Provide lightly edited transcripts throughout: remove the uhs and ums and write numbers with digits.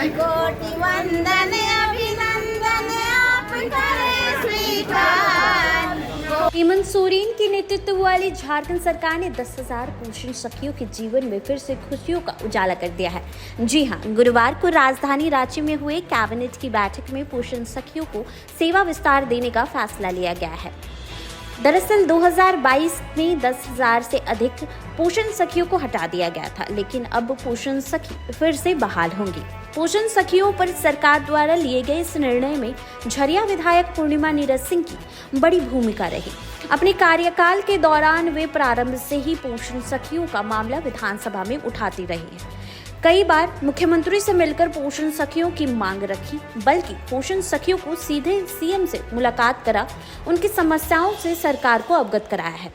कोटि वंदन अभिनंदन आप करे स्वीकार। हेमंत सोरेन के नेतृत्व वाली झारखंड सरकार ने 10,000 पोषण सखियों के जीवन में फिर से खुशियों का उजाला कर दिया है। जी हां, गुरुवार को राजधानी रांची में हुए कैबिनेट की बैठक में पोषण सखियों को सेवा विस्तार देने का फैसला लिया गया है। दरअसल 2022 में 10,000 से अधिक पोषण सखियों को हटा दिया गया था, लेकिन अब पोषण सखी फिर से बहाल होंगी। पोषण सखियों पर सरकार द्वारा लिए गए इस निर्णय में झरिया विधायक पूर्णिमा नीरज सिंह की बड़ी भूमिका रही। अपने कार्यकाल के दौरान वे प्रारंभ से ही पोषण सखियों का मामला विधानसभा में उठाती रही है। कई बार मुख्यमंत्री से मिलकर पोषण सखियों की मांग रखी, बल्कि पोषण सखियों को सीधे सीएम से मुलाकात करा उनकी समस्याओं से सरकार को अवगत कराया है।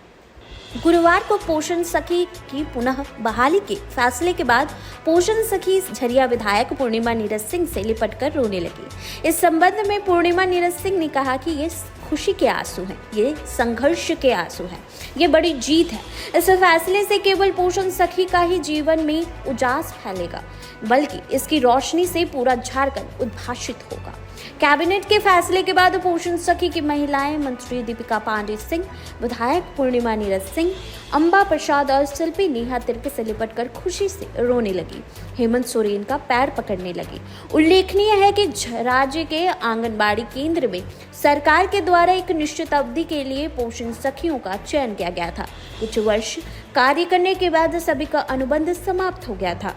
गुरुवार को पोषण सखी की पुनः बहाली के फैसले के बाद पोषण सखी झरिया विधायक पूर्णिमा नीरज सिंह से लिपटकर रोने लगी। इस संबंध में पूर्णिमा नीरज सिंह ने कहा कि ये खुशी के आंसू हैं, ये संघर्ष के आंसू हैं, ये बड़ी जीत है। इस फैसले से केवल पोषण सखी का ही जीवन में उजास फैलेगा, बल्कि इसकी रोशनी से पूरा झारखंड उद्भासित होगा। कैबिनेट के फैसले के बाद पोषण सखी की महिलाएं मंत्री दीपिका पांडे सिंह, विधायक पूर्णिमा नीरज सिंह, अंबा प्रसाद और शिल्पी नेहा तिर्क से लिपटकर खुशी से रोने लगी, हेमंत सोरेन का पैर पकड़ने लगी। उल्लेखनीय है कि राज्य के आंगनबाड़ी केंद्र में सरकार के द्वारा एक निश्चित अवधि के लिए पोषण सखियों का चयन किया गया था। कुछ वर्ष कार्य करने के बाद सभी का अनुबंध समाप्त हो गया था,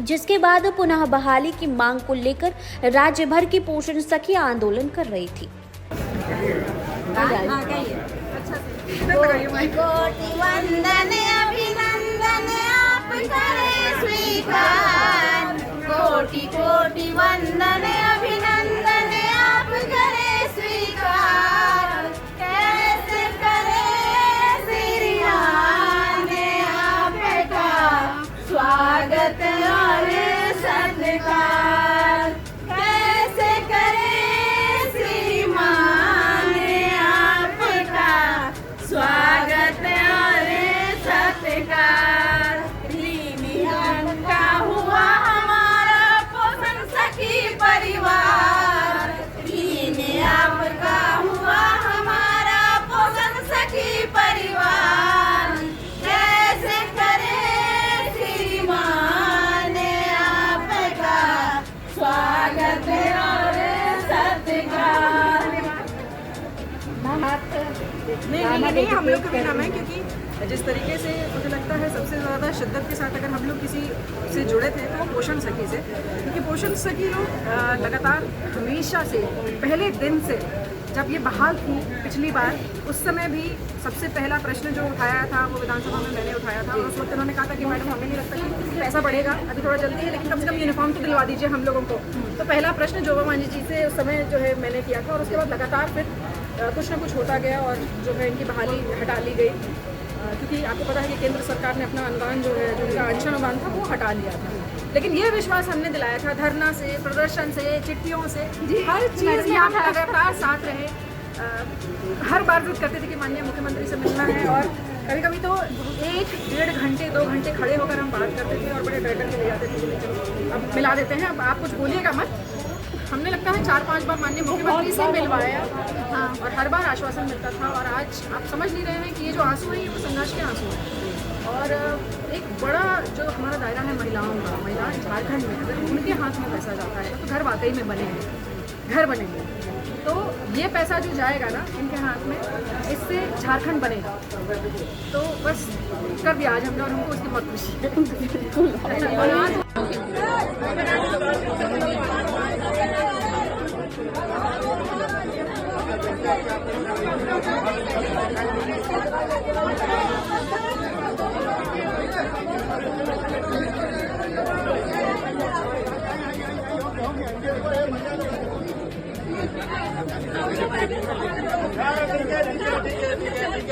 जिसके बाद पुनः बहाली की मांग को लेकर राज्य भर की पोषण सखी आंदोलन कर रही थी। कोटि वंदन अभिनंदन आप करे स्वीकार। कोटि कोटि वंदन अभिनंदन आप करे स्वीकार। कैसे करे श्रीमान आपका स्वागत और सत्कार। कैसे करे श्रीमान आपका स्वागत और सत्कार। लीनियन का हुआ हमारा पोषण सखी परिवार। लीनियन आपका हुआ हमारा पोषण सखी परिवार। कैसे करे श्रीमान आपका स्वागत और सत्कार। नहीं, हम लोग का भी नाम है, क्योंकि जिस तरीके से मुझे लगता है सबसे ज़्यादा शिद्दत के साथ अगर हम लोग किसी से जुड़े थे तो पोषण सखी से, क्योंकि पोषण सखी लोग लगातार हमेशा से पहले दिन से जब ये बहाल थी पिछली बार, उस समय भी सबसे पहला प्रश्न जो उठाया था वो विधानसभा में मैंने उठाया था। और उस वक्त उन्होंने कहा था कि मैडम हमें नहीं लगता कि पैसा बढ़ेगा, अभी थोड़ा जल्दी है, लेकिन कम से कम यूनिफॉर्म तो दिलवा दीजिए हम लोगों को। तो पहला प्रश्न जोबा मांझी जी से उस समय जो है मैंने किया था, और उसके बाद लगातार फिर कुछ ना कुछ होता गया और जो है इनकी बहाली हटा ली गई, क्योंकि आपको पता है कि केंद्र सरकार ने अपना अनुदान जो है, जो उनका अंशण अनुदान था, वो हटा लिया था। लेकिन ये विश्वास हमने दिलाया था धरना से, प्रदर्शन से, चिट्ठियों से, हर चीज़ में हम लगातार साथ रहे। हर बार जिद करते थे कि माननीय मुख्यमंत्री से मिलना है, और कभी कभी तो 1, 1.5 घंटे 2 घंटे खड़े होकर हम बात करते थे और बड़े डर के ले जाते थे। अब मिला देते हैं, अब आप कुछ बोलिएगा मत। हमने लगता है 4-5 बार माननीय मुख्यमंत्री से मिलवाया, और हर बार आश्वासन मिलता था। और आज आप समझ नहीं रहे हैं कि ये जो आंसू हैं ये वो संघर्ष के आंसू हैं। और एक बड़ा जो हमारा दायरा है महिलाओं का, महिला झारखंड में अगर उनके हाथ में पैसा जाता है तो घर वाकई में बनेंगे, घर बनेंगे। तो ये पैसा जो जाएगा ना इनके हाथ में, इससे झारखंड बनेगा। तो बस कर दिया आज हमने, और हमको उसकी बहुत खुशी है।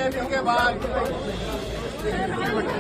ठीक है, बाद